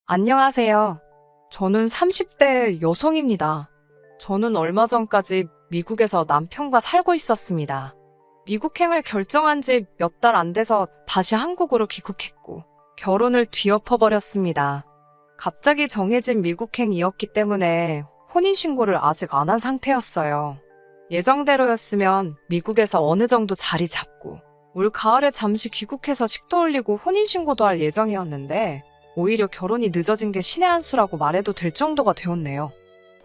안녕하세요. 저는 30대 여성입니다. 저는 얼마 전까지 미국에서 남편과 살고 있었습니다. 미국행을 결정한 지 몇 달 안 돼서 다시 한국으로 귀국했고, 결혼을 뒤엎어버렸습니다. 갑자기 정해진 미국행이었기 때문에 혼인신고를 아직 안 한 상태였어요. 예정대로였으면 미국에서 어느 정도 자리 잡고, 올 가을에 잠시 귀국해서 식도 올리고 혼인신고도 할 예정이었는데, 오히려 결혼이 늦어진 게 신의 한 수라고 말해도 될 정도가 되었네요.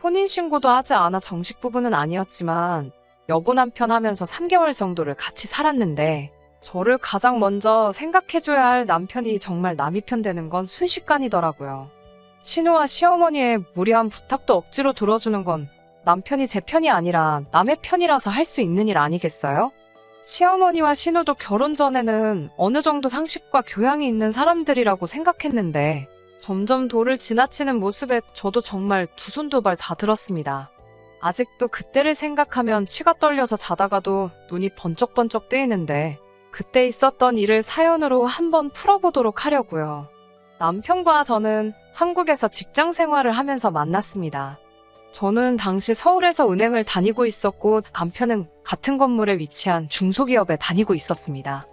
혼인신고도 하지 않아 정식 부부는 아니었지만 여보 남편 하면서 3개월 정도를 같이 살았는데 저를 가장 먼저 생각해줘야 할 남편이 정말 남이 편 되는 건 순식간이더라고요. 신우와 시어머니의 무리한 부탁도 억지로 들어주는 건 남편이 제 편이 아니라 남의 편이라서 할 수 있는 일 아니겠어요? 시어머니와 신우도 결혼 전에는 어느 정도 상식과 교양이 있는 사람들이라고 생각했는데 점점 도를 지나치는 모습에 저도 정말 두 손 두 발 다 들었습니다. 아직도 그때를 생각하면 치가 떨려서 자다가도 눈이 번쩍번쩍 뜨이는데 그때 있었던 일을 사연으로 한번 풀어보도록 하려고요. 남편과 저는 한국에서 직장 생활을 하면서 만났습니다. 저는 당시 서울에서 은행을 다니고 있었고 남편은 같은 건물에 위치한 중소기업에 다니고 있었습니다.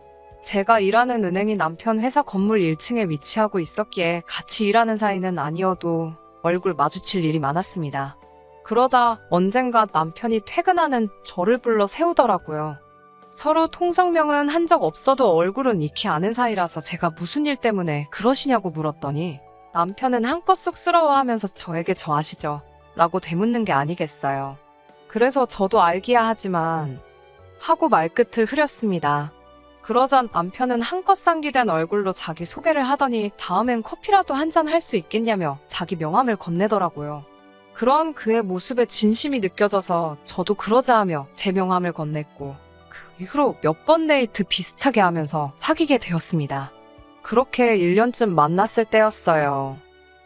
제가 일하는 은행이 남편 회사 건물 1층에 위치하고 있었기에 같이 일하는 사이는 아니어도 얼굴 마주칠 일이 많았습니다. 그러다 언젠가 남편이 퇴근하는 저를 불러 세우더라고요. 서로 통성명은 한 적 없어도 얼굴은 익히 아는 사이라서 제가 무슨 일 때문에 그러시냐고 물었더니 남편은 한껏 쑥스러워하면서 저에게 저 아시죠? 라고 되묻는 게 아니겠어요. 그래서 저도 알기야 하지만 하고 말끝을 흐렸습니다. 그러자 남편은 한껏 상기된 얼굴로 자기 소개를 하더니 다음엔 커피라도 한잔 할 수 있겠냐며 자기 명함을 건네더라고요. 그런 그의 모습에 진심이 느껴져서 저도 그러자 하며 제 명함을 건넸고 그 이후로 몇 번 데이트 비슷하게 하면서 사귀게 되었습니다. 그렇게 1년쯤 만났을 때였어요.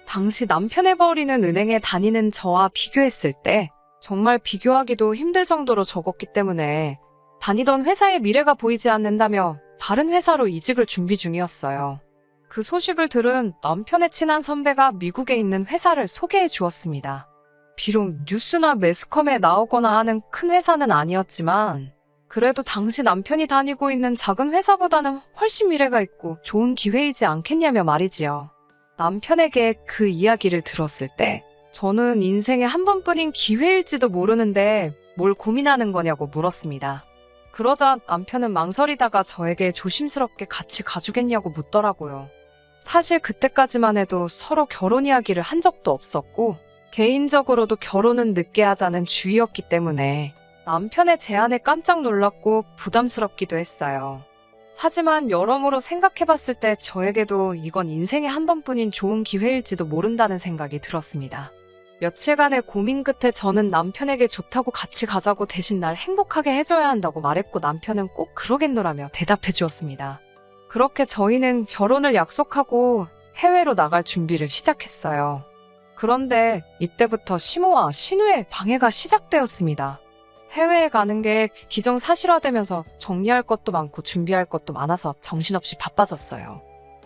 당시 남편의 버리는 은행에 다니는 저와 비교했을 때 정말 비교하기도 힘들 정도로 적었기 때문에 다니던 회사의 미래가 보이지 않는다며 다른 회사로 이직을 준비 중이었어요. 그 소식을 들은 남편의 친한 선배가 미국에 있는 회사를 소개해 주었습니다. 비록 뉴스나 매스컴에 나오거나 하는 큰 회사는 아니었지만 그래도 당시 남편이 다니고 있는 작은 회사보다는 훨씬 미래가 있고 좋은 기회이지 않겠냐며 말이지요. 남편에게 그 이야기를 들었을 때 저는 인생에 한 번뿐인 기회일지도 모르는데 뭘 고민하는 거냐고 물었습니다. 그러자 남편은 망설이다가 저에게 조심스럽게 같이 가주겠냐고 묻더라고요. 사실 그때까지만 해도 서로 결혼 이야기를 한 적도 없었고 개인적으로도 결혼은 늦게 하자는 주의였기 때문에 남편의 제안에 깜짝 놀랐고 부담스럽기도 했어요. 하지만 여러모로 생각해봤을 때 저에게도 이건 인생에 한 번뿐인 좋은 기회일지도 모른다는 생각이 들었습니다. 며칠간의 고민 끝에 저는 남편에게 좋다고 같이 가자고 대신 날 행복하게 해줘야 한다고 말했고 남편은 꼭 그러겠노라며 대답해 주었습니다. 그렇게 저희는 결혼을 약속하고 해외로 나갈 준비를 시작했어요. 그런데 이때부터 시모와 신우의 방해가 시작되었습니다. 해외에 가는 게 기정사실화되면서 정리할 것도 많고 준비할 것도 많아서 정신없이 바빠졌어요.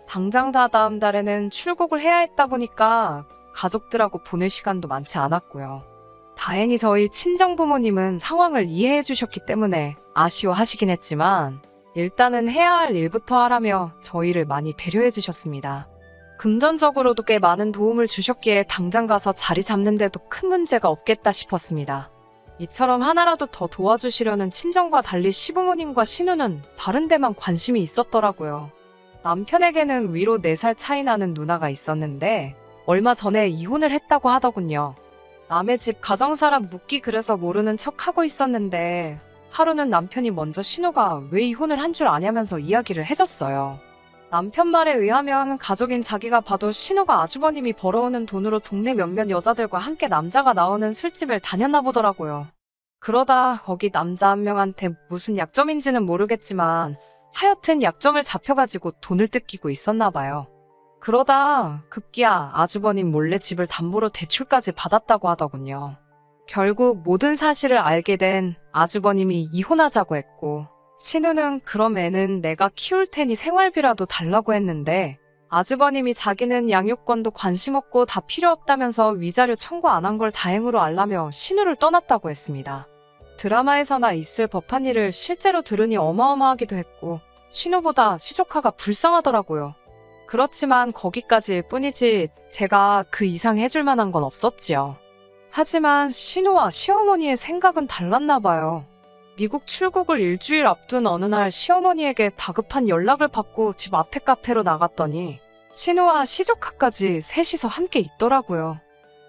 당장 다다음 달에는 출국을 해야 했다 보니까 가족들하고 보낼 시간도 많지 않았고요. 다행히 저희 친정부모님은 상황을 이해해 주셨기 때문에 아쉬워하시긴 했지만 일단은 해야 할 일부터 하라며 저희를 많이 배려해 주셨습니다. 금전적으로도 꽤 많은 도움을 주셨기에 당장 가서 자리 잡는 데도 큰 문제가 없겠다 싶었습니다. 이처럼 하나라도 더 도와주시려는 친정과 달리 시부모님과 신우는 다른 데만 관심이 있었더라고요. 남편에게는 위로 4살 차이 나는 누나가 있었는데 얼마 전에 이혼을 했다고 하더군요. 남의 집 가정사람 묻기 그래서 모르는 척하고 있었는데 하루는 남편이 먼저 신우가 왜 이혼을 한 줄 아냐면서 이야기를 해줬어요. 남편 말에 의하면 가족인 자기가 봐도 신우가 아주버님이 벌어오는 돈으로 동네 몇몇 여자들과 함께 남자가 나오는 술집을 다녔나 보더라고요. 그러다 거기 남자 한 명한테 무슨 약점인지는 모르겠지만 하여튼 약점을 잡혀가지고 돈을 뜯기고 있었나 봐요. 그러다 급기야 아주버님 몰래 집을 담보로 대출까지 받았다고 하더군요. 결국 모든 사실을 알게 된 아주버님이 이혼하자고 했고 신우는 그럼 애는 내가 키울 테니 생활비라도 달라고 했는데 아주버님이 자기는 양육권도 관심 없고 다 필요 없다면서 위자료 청구 안 한 걸 다행으로 알라며 신우를 떠났다고 했습니다. 드라마에서나 있을 법한 일을 실제로 들으니 어마어마하기도 했고 신우보다 시조카가 불쌍하더라고요. 그렇지만 거기까지일 뿐이지 제가 그 이상 해줄 만한 건 없었지요. 하지만 신우와 시어머니의 생각은 달랐나 봐요. 미국 출국을 일주일 앞둔 어느 날 시어머니에게 다급한 연락을 받고 집 앞에 카페로 나갔더니 신우와 시조카까지 셋이서 함께 있더라고요.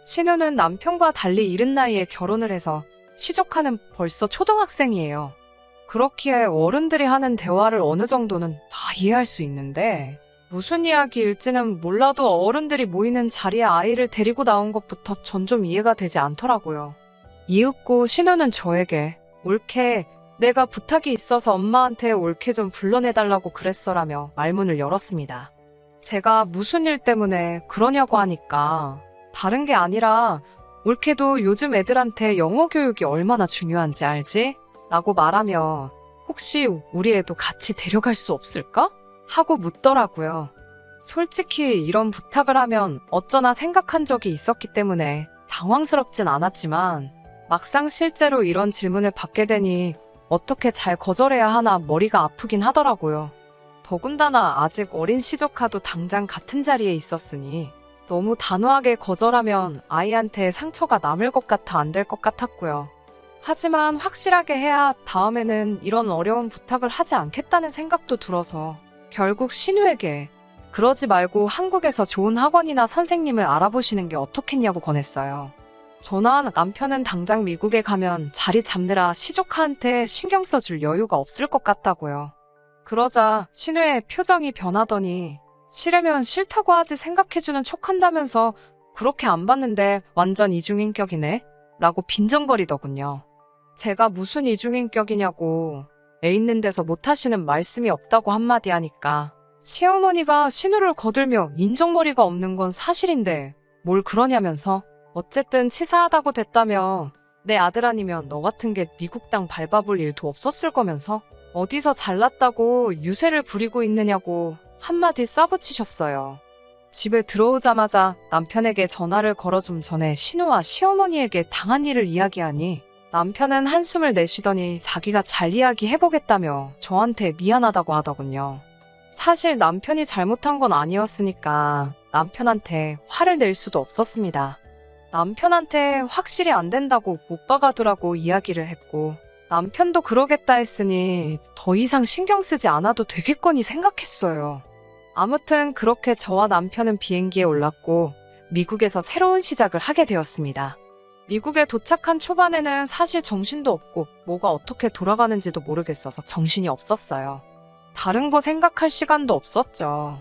신우는 남편과 달리 이른 나이에 결혼을 해서 시조카는 벌써 초등학생이에요. 그렇기에 어른들이 하는 대화를 어느 정도는 다 이해할 수 있는데 무슨 이야기일지는 몰라도 어른들이 모이는 자리에 아이를 데리고 나온 것부터 전 좀 이해가 되지 않더라고요. 이윽고 신우는 저에게 올케 내가 부탁이 있어서 엄마한테 올케 좀 불러내달라고 그랬어라며 말문을 열었습니다. 제가 무슨 일 때문에 그러냐고 하니까 다른 게 아니라 올케도 요즘 애들한테 영어 교육이 얼마나 중요한지 알지? 라고 말하며 혹시 우리 애도 같이 데려갈 수 없을까? 하고 묻더라고요. 솔직히 이런 부탁을 하면 어쩌나 생각한 적이 있었기 때문에 당황스럽진 않았지만 막상 실제로 이런 질문을 받게 되니 어떻게 잘 거절해야 하나 머리가 아프긴 하더라고요. 더군다나 아직 어린 시조카도 당장 같은 자리에 있었으니 너무 단호하게 거절하면 아이한테 상처가 남을 것 같아 안 될 것 같았고요. 하지만 확실하게 해야 다음에는 이런 어려운 부탁을 하지 않겠다는 생각도 들어서 결국 신우에게 그러지 말고 한국에서 좋은 학원이나 선생님을 알아보시는 게 어떻겠냐고 권했어요. 저나 남편은 당장 미국에 가면 자리 잡느라 시조카한테 신경 써줄 여유가 없을 것 같다고요. 그러자 신우의 표정이 변하더니 싫으면 싫다고 하지 생각해주는 척한다면서 그렇게 안 봤는데 완전 이중인격이네? 라고 빈정거리더군요. 제가 무슨 이중인격이냐고 애 있는 데서 못하시는 말씀이 없다고 한마디 하니까 시어머니가 신우를 거들며 인정머리가 없는 건 사실인데 뭘 그러냐면서 어쨌든 치사하다고 됐다며 내 아들 아니면 너 같은 게 미국 땅 밟아볼 일도 없었을 거면서 어디서 잘났다고 유세를 부리고 있느냐고 한마디 싸붙이셨어요. 집에 들어오자마자 남편에게 전화를 걸어 좀 전에 신우와 시어머니에게 당한 일을 이야기하니 남편은 한숨을 내쉬더니 자기가 잘 이야기해보겠다며 저한테 미안하다고 하더군요. 사실 남편이 잘못한 건 아니었으니까 남편한테 화를 낼 수도 없었습니다. 남편한테 확실히 안 된다고 못 봐가두라고 이야기를 했고 남편도 그러겠다 했으니 더 이상 신경 쓰지 않아도 되겠거니 생각했어요. 아무튼 그렇게 저와 남편은 비행기에 올랐고 미국에서 새로운 시작을 하게 되었습니다. 미국에 도착한 초반에는 사실 정신도 없고 뭐가 어떻게 돌아가는지도 모르겠어서 정신이 없었어요. 다른 거 생각할 시간도 없었죠.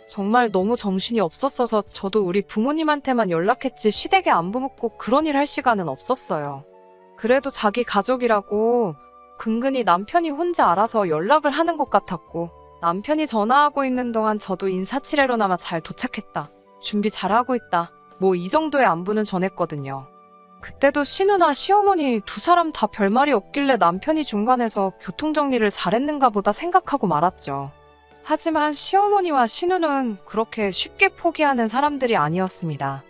정말 너무 정신이 없었어서 저도 우리 부모님한테만 연락했지 시댁에 안부 묻고 그런 일 할 시간은 없었어요. 그래도 자기 가족이라고 근근히 남편이 혼자 알아서 연락을 하는 것 같았고 남편이 전화하고 있는 동안 저도 인사치레로나마 잘 도착했다. 준비 잘하고 있다. 뭐 이 정도의 안부는 전했거든요. 그때도 신우나 시어머니 두 사람 다 별말이 없길래 남편이 중간에서 교통정리를 잘했는가 보다 생각하고 말았죠. 하지만 시어머니와 신우는 그렇게 쉽게 포기하는 사람들이 아니었습니다.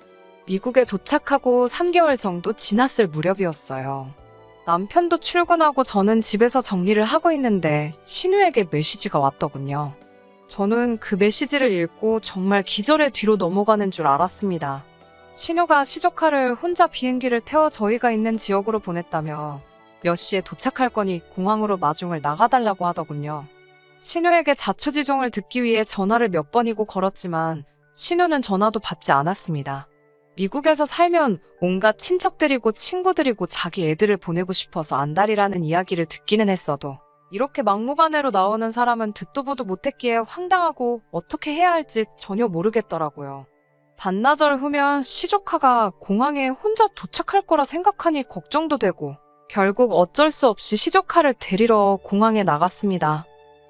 미국에 도착하고 3개월 정도 지났을 무렵이었어요. 남편도 출근하고 저는 집에서 정리를 하고 있는데 신우에게 메시지가 왔더군요. 저는 그 메시지를 읽고 정말 기절의 뒤로 넘어가는 줄 알았습니다. 신우가 시조카를 혼자 비행기를 태워 저희가 있는 지역으로 보냈다며 몇 시에 도착할 거니 공항으로 마중을 나가달라고 하더군요. 신우에게 자초지종을 듣기 위해 전화를 몇 번이고 걸었지만 신우는 전화도 받지 않았습니다. 미국에서 살면 온갖 친척들이고 친구들이고 자기 애들을 보내고 싶어서 안달이라는 이야기를 듣기는 했어도 이렇게 막무가내로 나오는 사람은 듣도 보도 못했기에 황당하고 어떻게 해야 할지 전혀 모르겠더라고요. 반나절 후면 시조카가 공항에 혼자 도착할 거라 생각하니 걱정도 되고 결국 어쩔 수 없이 시조카를 데리러 공항에 나갔습니다.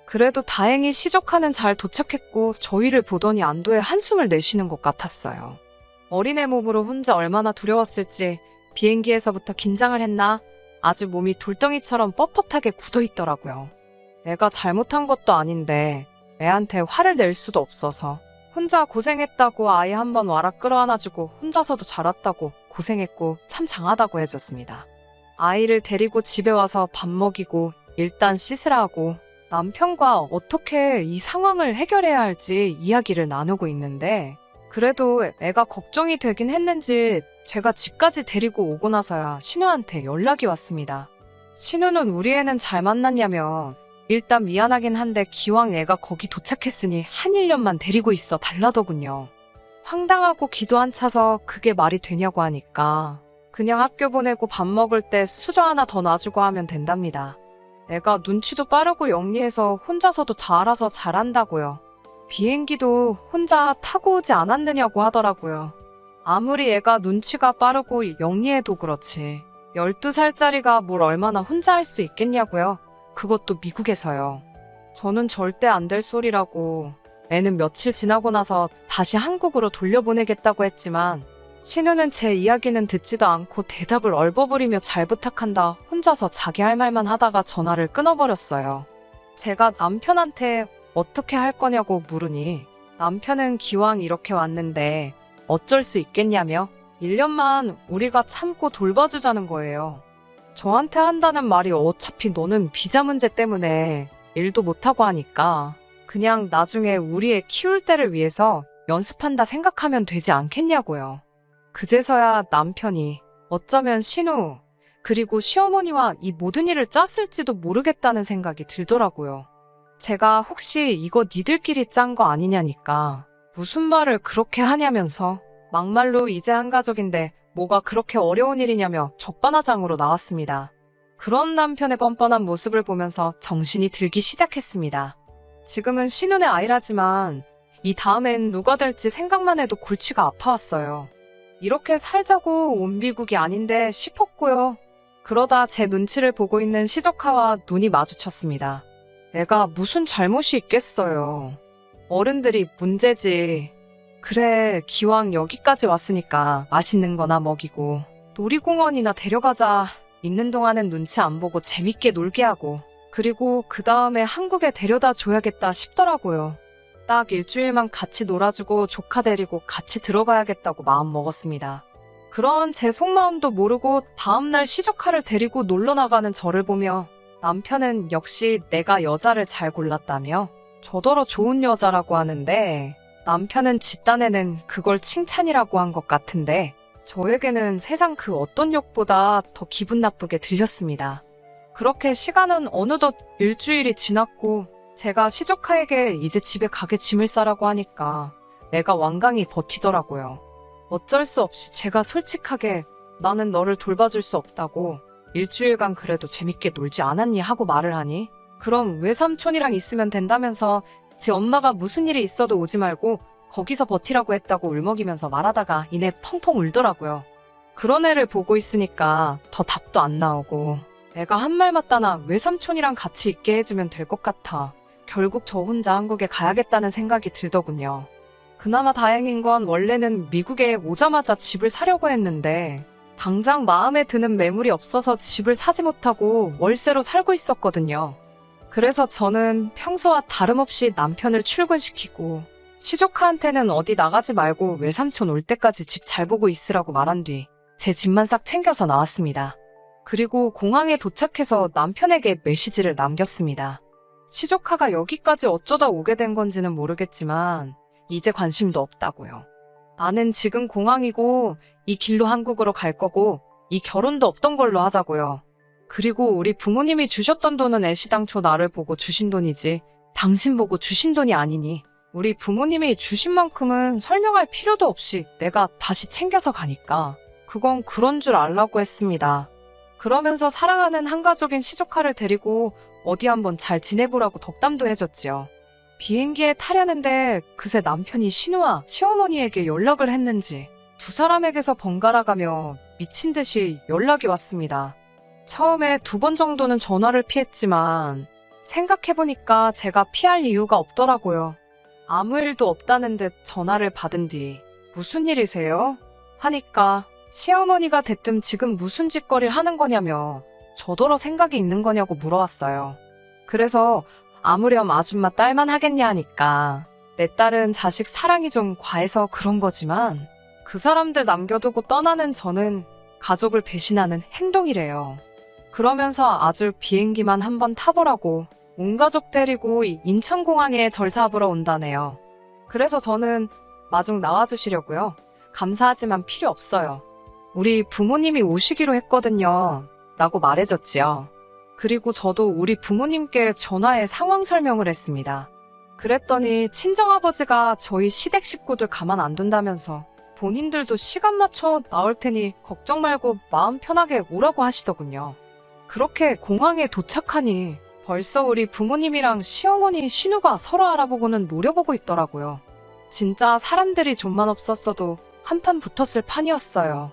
그래도 다행히 시조카는 잘 도착했고 저희를 보더니 안도의 한숨을 내쉬는 것 같았어요. 어린애 몸으로 혼자 얼마나 두려웠을지 비행기에서부터 긴장을 했나 아주 몸이 돌덩이처럼 뻣뻣하게 굳어있더라고요. 애가 잘못한 것도 아닌데 애한테 화를 낼 수도 없어서 혼자 고생했다고 아이 한번 와라 끌어안아주고 혼자서도 자랐다고 고생했고 참 장하다고 해줬습니다. 아이를 데리고 집에 와서 밥 먹이고 일단 씻으라 하고 남편과 어떻게 이 상황을 해결해야 할지 이야기를 나누고 있는데 그래도 애가 걱정이 되긴 했는지 제가 집까지 데리고 오고 나서야 신우한테 연락이 왔습니다. 신우는 우리 애는 잘 만났냐며 일단 미안하긴 한데 기왕 애가 거기 도착했으니 한 1년만 데리고 있어 달라더군요. 황당하고 기도 안 차서 그게 말이 되냐고 하니까 그냥 학교 보내고 밥 먹을 때 수저 하나 더 놔주고 하면 된답니다. 애가 눈치도 빠르고 영리해서 혼자서도 다 알아서 잘한다고요. 비행기도 혼자 타고 오지 않았느냐고 하더라고요. 아무리 애가 눈치가 빠르고 영리해도 그렇지 12살짜리가 뭘 얼마나 혼자 할 수 있겠냐고요. 그것도 미국에서요. 저는 절대 안 될 소리라고 애는 며칠 지나고 나서 다시 한국으로 돌려보내겠다고 했지만 신우는 제 이야기는 듣지도 않고 대답을 얼버무리며 잘 부탁한다 혼자서 자기 할 말만 하다가 전화를 끊어버렸어요. 제가 남편한테 어떻게 할 거냐고 물으니 남편은 기왕 이렇게 왔는데 어쩔 수 있겠냐며 1년만 우리가 참고 돌봐주자는 거예요. 저한테 한다는 말이 어차피 너는 비자 문제 때문에 일도 못하고 하니까 그냥 나중에 우리 애 키울 때를 위해서 연습한다 생각하면 되지 않겠냐고요. 그제서야 남편이 어쩌면 신우 그리고 시어머니와 이 모든 일을 짰을지도 모르겠다는 생각이 들더라고요. 제가 혹시 이거 니들끼리 짠 거 아니냐니까 무슨 말을 그렇게 하냐면서 막말로 이제 한 가족인데 뭐가 그렇게 어려운 일이냐며 적반하장으로 나왔습니다. 그런 남편의 뻔뻔한 모습을 보면서 정신이 들기 시작했습니다. 지금은 신혼의 아이라지만 이 다음엔 누가 될지 생각만 해도 골치가 아파왔어요. 이렇게 살자고 온 미국이 아닌데 싶었고요. 그러다 제 눈치를 보고 있는 시조카와 눈이 마주쳤습니다. 애가 무슨 잘못이 있겠어요. 어른들이 문제지. 그래, 기왕 여기까지 왔으니까 맛있는 거나 먹이고 놀이공원이나 데려가자. 있는 동안은 눈치 안 보고 재밌게 놀게 하고 그리고 그 다음에 한국에 데려다 줘야겠다 싶더라고요. 딱 일주일만 같이 놀아주고 조카 데리고 같이 들어가야겠다고 마음 먹었습니다. 그런 제 속마음도 모르고 다음날 시조카를 데리고 놀러 나가는 저를 보며 남편은 역시 내가 여자를 잘 골랐다며 저더러 좋은 여자라고 하는데 남편은 집단에는 그걸 칭찬이라고 한 것 같은데 저에게는 세상 그 어떤 욕보다 더 기분 나쁘게 들렸습니다. 그렇게 시간은 어느덧 일주일이 지났고 제가 시조카에게 이제 집에 가게 짐을 싸라고 하니까 애가 완강히 버티더라고요. 어쩔 수 없이 제가 솔직하게 나는 너를 돌봐줄 수 없다고 일주일간 그래도 재밌게 놀지 않았니 하고 말을 하니 그럼 외삼촌이랑 있으면 된다면서 제 엄마가 무슨 일이 있어도 오지 말고 거기서 버티라고 했다고 울먹이면서 말하다가 이내 펑펑 울더라고요. 그런 애를 보고 있으니까 더 답도 안 나오고 애가 한 말 맞다나 외삼촌이랑 같이 있게 해주면 될 것 같아 결국 저 혼자 한국에 가야겠다는 생각이 들더군요. 그나마 다행인 건 원래는 미국에 오자마자 집을 사려고 했는데 당장 마음에 드는 매물이 없어서 집을 사지 못하고 월세로 살고 있었거든요. 그래서 저는 평소와 다름없이 남편을 출근시키고 시조카한테는 어디 나가지 말고 외삼촌 올 때까지 집 잘 보고 있으라고 말한 뒤 제 집만 싹 챙겨서 나왔습니다. 그리고 공항에 도착해서 남편에게 메시지를 남겼습니다. 시조카가 여기까지 어쩌다 오게 된 건지는 모르겠지만 이제 관심도 없다고요. 나는 지금 공항이고 이 길로 한국으로 갈 거고 이 결혼도 없던 걸로 하자고요. 그리고 우리 부모님이 주셨던 돈은 애시당초 나를 보고 주신 돈이지 당신 보고 주신 돈이 아니니 우리 부모님이 주신 만큼은 설명할 필요도 없이 내가 다시 챙겨서 가니까 그건 그런 줄 알라고 했습니다. 그러면서 사랑하는 한가족인 시조카를 데리고 어디 한번 잘 지내보라고 덕담도 해줬지요. 비행기에 타려는데 그새 남편이 신우와 시어머니에게 연락을 했는지 두 사람에게서 번갈아 가며 미친 듯이 연락이 왔습니다. 처음에 2번 정도는 전화를 피했지만 생각해보니까 제가 피할 이유가 없더라고요. 아무 일도 없다는 듯 전화를 받은 뒤 무슨 일이세요? 하니까 시어머니가 대뜸 지금 무슨 짓거리를 하는 거냐며 저더러 생각이 있는 거냐고 물어왔어요. 그래서 아무렴 아줌마 딸만 하겠냐 하니까 내 딸은 자식 사랑이 좀 과해서 그런 거지만 그 사람들 남겨두고 떠나는 저는 가족을 배신하는 행동이래요. 그러면서 아주 비행기만 한번 타보라고 온 가족 데리고 인천공항에 절 잡으러 온다네요. 그래서 저는 마중 나와주시려고요. 감사하지만 필요 없어요. 우리 부모님이 오시기로 했거든요. 라고 말해줬지요. 그리고 저도 우리 부모님께 전화해 상황 설명을 했습니다. 그랬더니 친정아버지가 저희 시댁 식구들 가만 안 둔다면서 본인들도 시간 맞춰 나올 테니 걱정 말고 마음 편하게 오라고 하시더군요. 그렇게 공항에 도착하니 벌써 우리 부모님이랑 시어머니 신우가 서로 알아보고는 노려보고 있더라고요. 진짜 사람들이 좀만 없었어도 한판 붙었을 판이었어요.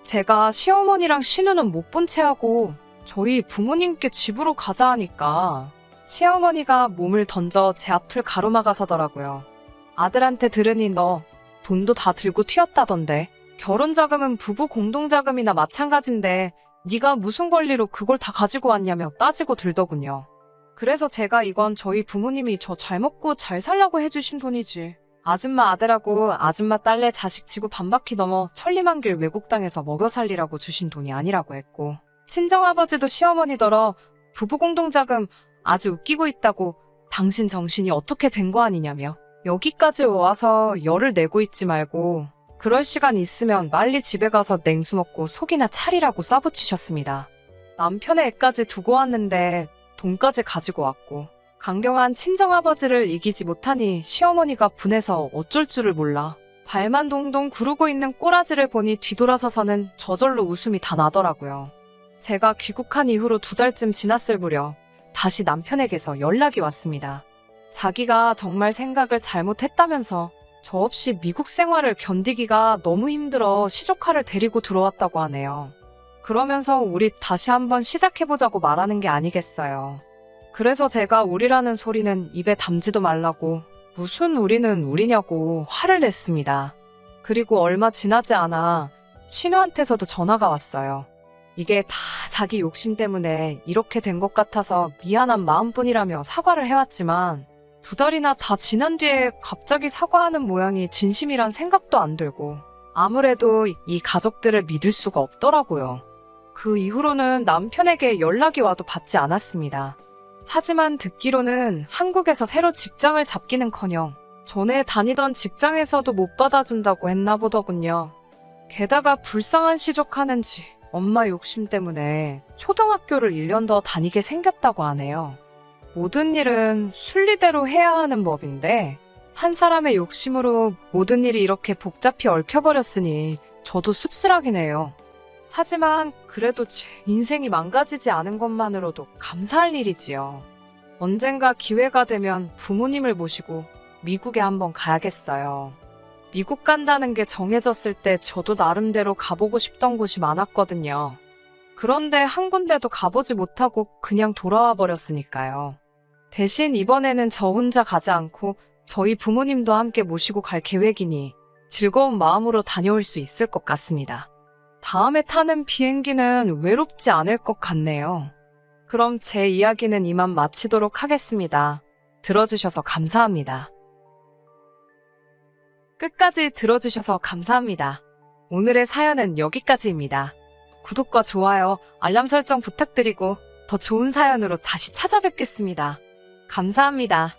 제가 시어머니랑 신우는 못 본 채 하고 저희 부모님께 집으로 가자 하니까 시어머니가 몸을 던져 제 앞을 가로막아서더라고요. 아들한테 들으니 너 돈도 다 들고 튀었다던데. 결혼자금은 부부 공동자금이나 마찬가지인데 네가 무슨 권리로 그걸 다 가지고 왔냐며 따지고 들더군요. 그래서 제가 이건 저희 부모님이 저 잘 먹고 잘 살라고 해주신 돈이지. 아줌마 아들하고 아줌마 딸내 자식 지구 반바퀴 넘어 천리만길 외국 땅에서 먹여 살리라고 주신 돈이 아니라고 했고, 친정아버지도 시어머니더러 부부 공동자금 아주 웃기고 있다고 당신 정신이 어떻게 된 거 아니냐며 여기까지 와서 열을 내고 있지 말고 그럴 시간 있으면 빨리 집에 가서 냉수 먹고 속이나 차리라고 쏴붙이셨습니다. 남편의 애까지 두고 왔는데 돈까지 가지고 왔고 강경한 친정아버지를 이기지 못하니 시어머니가 분해서 어쩔 줄을 몰라 발만 동동 구르고 있는 꼬라지를 보니 뒤돌아서서는 저절로 웃음이 다 나더라고요. 제가 귀국한 이후로 2달쯤 지났을 무렵 다시 남편에게서 연락이 왔습니다. 자기가 정말 생각을 잘못했다면서 저 없이 미국 생활을 견디기가 너무 힘들어 시조카를 데리고 들어왔다고 하네요. 그러면서 우리 다시 한번 시작해보자고 말하는 게 아니겠어요. 그래서 제가 우리라는 소리는 입에 담지도 말라고 무슨 우리는 우리냐고 화를 냈습니다. 그리고 얼마 지나지 않아 신우한테서도 전화가 왔어요. 이게 다 자기 욕심 때문에 이렇게 된 것 같아서 미안한 마음뿐이라며 사과를 해왔지만 2달이나 다 지난 뒤에 갑자기 사과하는 모양이 진심이란 생각도 안 들고 아무래도 이 가족들을 믿을 수가 없더라고요. 그 이후로는 남편에게 연락이 와도 받지 않았습니다. 하지만 듣기로는 한국에서 새로 직장을 잡기는커녕 전에 다니던 직장에서도 못 받아준다고 했나 보더군요. 게다가 불쌍한 시족하는지 엄마 욕심 때문에 초등학교를 1년 더 다니게 생겼다고 하네요. 모든 일은 순리대로 해야 하는 법인데 한 사람의 욕심으로 모든 일이 이렇게 복잡히 얽혀버렸으니 저도 씁쓸하긴 해요. 하지만 그래도 제 인생이 망가지지 않은 것만으로도 감사할 일이지요. 언젠가 기회가 되면 부모님을 모시고 미국에 한번 가야겠어요. 미국 간다는 게 정해졌을 때 저도 나름대로 가보고 싶던 곳이 많았거든요. 그런데 한 군데도 가보지 못하고 그냥 돌아와 버렸으니까요. 대신 이번에는 저 혼자 가지 않고 저희 부모님도 함께 모시고 갈 계획이니 즐거운 마음으로 다녀올 수 있을 것 같습니다. 다음에 타는 비행기는 외롭지 않을 것 같네요. 그럼 제 이야기는 이만 마치도록 하겠습니다. 들어주셔서 감사합니다. 끝까지 들어주셔서 감사합니다. 오늘의 사연은 여기까지입니다. 구독과 좋아요, 알람 설정 부탁드리고 더 좋은 사연으로 다시 찾아뵙겠습니다. 감사합니다.